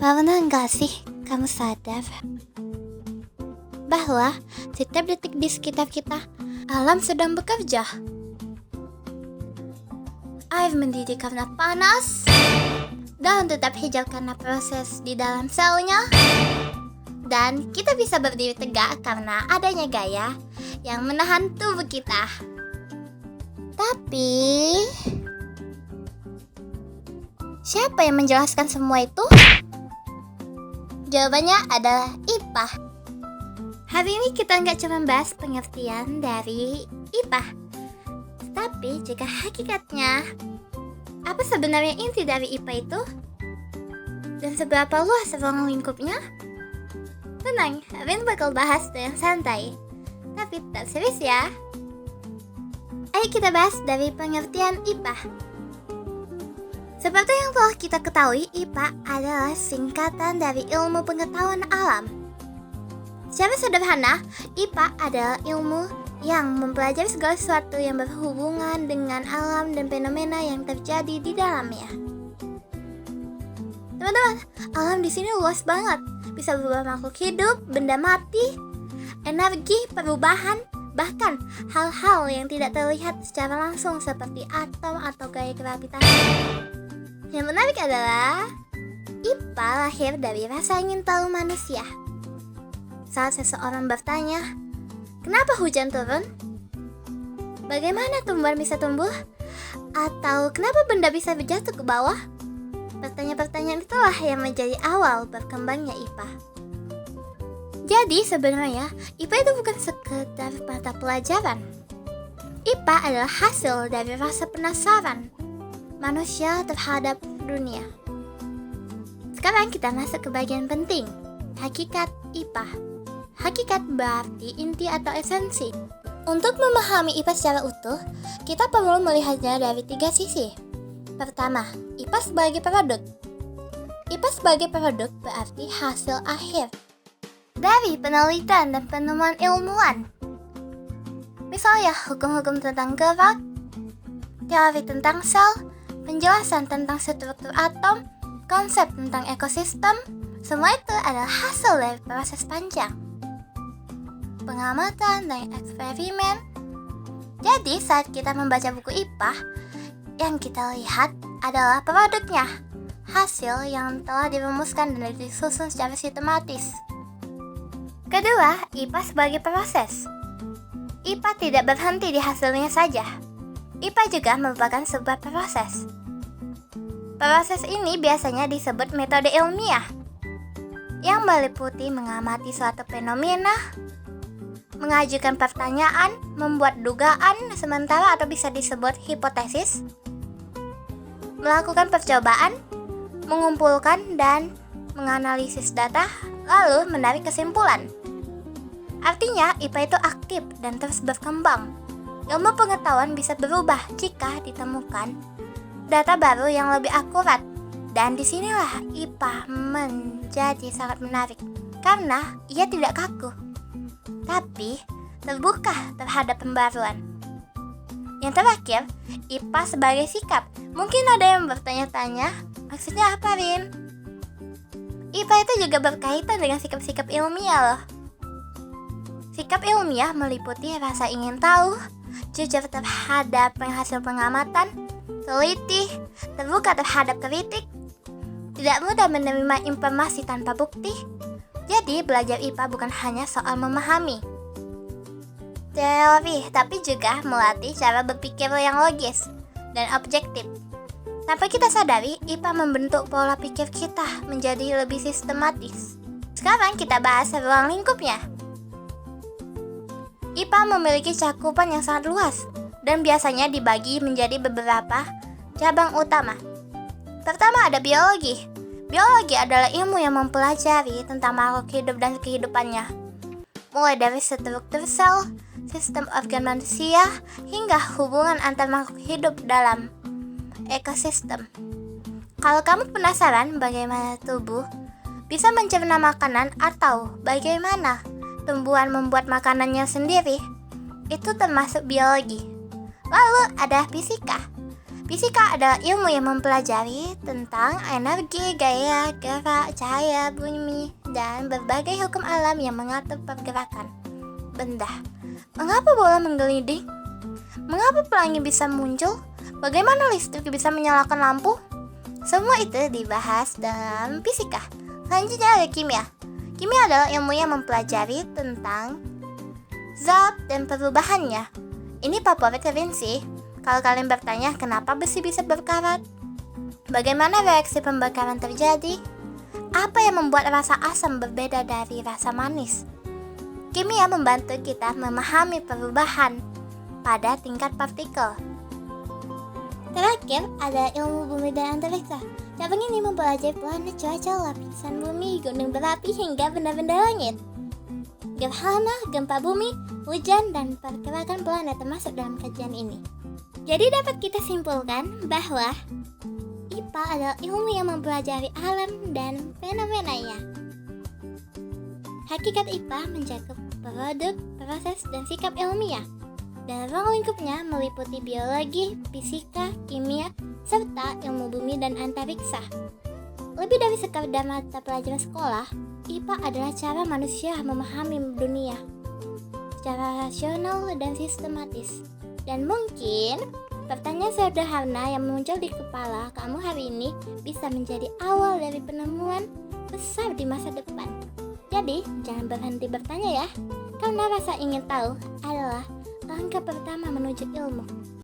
Pernah nggak sih kamu sadar bahwa setiap detik di sekitar kita, alam sedang bekerja? Air mendidih karena panas, daun tetap hijau karena proses di dalam selnya, dan kita bisa berdiri tegak karena adanya gaya yang menahan tubuh kita. Tapi, siapa yang menjelaskan semua itu? Jawabannya adalah IPA. Hari ini kita nggak cuma bahas pengertian dari IPA, tapi juga hakikatnya. Apa sebenarnya inti dari IPA itu? Dan seberapa luas ruang lingkupnya? Tenang, Rin bakal bahas dengan santai, tapi tetap serius ya. Ayo kita bahas dari pengertian IPA. Seperti yang telah kita ketahui, IPA adalah singkatan dari ilmu pengetahuan alam. Secara sederhana, IPA adalah ilmu yang mempelajari segala sesuatu yang berhubungan dengan alam dan fenomena yang terjadi di dalamnya. Teman-teman, alam di sini luas banget. Bisa berubah makhluk hidup, benda mati, energi, perubahan, bahkan hal-hal yang tidak terlihat secara langsung seperti atom atau gaya gravitasi. Yang menarik adalah IPA lahir dari rasa ingin tahu manusia. Saat seseorang bertanya, kenapa hujan turun? Bagaimana tumbuhan bisa tumbuh? Atau kenapa benda bisa jatuh ke bawah? Pertanyaan-pertanyaan itulah yang menjadi awal berkembangnya IPA. Jadi sebenarnya IPA itu bukan sekedar mata pelajaran. IPA adalah hasil dari rasa penasaran manusia terhadap dunia. Sekarang kita masuk ke bagian penting, hakikat IPA. Hakikat berarti inti atau esensi. Untuk memahami IPA secara utuh, kita perlu melihatnya dari 3 sisi. Pertama, IPA sebagai produk. IPA sebagai produk berarti hasil akhir dari penelitian dan penemuan ilmuwan. Misalnya hukum-hukum tentang gerak, teori tentang sel, penjelasan tentang struktur atom, konsep tentang ekosistem, semua itu adalah hasil dari proses panjang pengamatan dan eksperimen. Jadi saat kita membaca buku IPA, yang kita lihat adalah produknya, hasil yang telah dirumuskan dan disusun secara sistematis. Kedua, IPA sebagai proses. IPA tidak berhenti di hasilnya saja. IPA juga merupakan sebuah proses. Proses ini biasanya disebut metode ilmiah, yang meliputi mengamati suatu fenomena, mengajukan pertanyaan, membuat dugaan sementara atau bisa disebut hipotesis, melakukan percobaan, mengumpulkan dan menganalisis data, lalu menarik kesimpulan. Artinya, IPA itu aktif dan terus berkembang. Ilmu pengetahuan bisa berubah jika ditemukan data baru yang lebih akurat. Dan disinilah IPA menjadi sangat menarik, karena ia tidak kaku, tapi terbuka terhadap pembaruan. Yang terakhir, IPA sebagai sikap. Mungkin ada yang bertanya-tanya, maksudnya apa, Rin? IPA itu juga berkaitan dengan sikap-sikap ilmiah loh. Sikap ilmiah meliputi rasa ingin tahu, jujur terhadap hasil pengamatan, teliti, terbuka terhadap kritik, tidak mudah menerima informasi tanpa bukti. Jadi belajar IPA bukan hanya soal memahami teori, tapi juga melatih cara berpikir yang logis dan objektif. Tanpa kita sadari, IPA membentuk pola pikir kita menjadi lebih sistematis. Sekarang kita bahas ruang lingkupnya. IPA memiliki cakupan yang sangat luas dan biasanya dibagi menjadi beberapa cabang utama. Pertama ada biologi. Biologi adalah ilmu yang mempelajari tentang makhluk hidup dan kehidupannya, mulai dari struktur sel, sistem organ manusia, hingga hubungan antar makhluk hidup dalam ekosistem. Kalau kamu penasaran bagaimana tubuh bisa mencerna makanan atau bagaimana tumbuhan membuat makanannya sendiri, itu termasuk biologi. Lalu ada fisika. Fisika adalah ilmu yang mempelajari tentang energi, gaya, gerak, cahaya, bumi, dan berbagai hukum alam yang mengatur pergerakan benda. Mengapa bola menggelinding? Mengapa pelangi bisa muncul? Bagaimana listrik bisa menyalakan lampu? Semua itu dibahas dalam fisika. Selanjutnya ada kimia. Kimia adalah ilmu yang mempelajari tentang zat dan perubahannya. Ini favorit Kevin sih. Kalau kalian bertanya kenapa besi bisa berkarat, bagaimana reaksi pembakaran terjadi, apa yang membuat rasa asam berbeda dari rasa manis. Kimia membantu kita memahami perubahan pada tingkat partikel. Terakhir ada ilmu bumi dan antariksa. Cabang ini mempelajari planet, cuaca, lapisan bumi, gunung berapi, hingga benda-benda langit. Gerhana, gempa bumi, hujan, dan pergerakan planet termasuk dalam kajian ini. Jadi dapat kita simpulkan bahwa IPA adalah ilmu yang mempelajari alam dan fenomenanya. Hakikat IPA mencakup produk, proses, dan sikap ilmiah. Dan ruang lingkupnya meliputi biologi, fisika, kimia, serta ilmu bumi dan antariksa. Lebih dari sekadar mata pelajaran sekolah, IPA adalah cara manusia memahami dunia secara rasional dan sistematis. Dan mungkin pertanyaan sederhana yang muncul di kepala kamu hari ini bisa menjadi awal dari penemuan besar di masa depan. Jadi, jangan berhenti bertanya ya, karena rasa ingin tahu adalah langkah pertama menuju ilmu.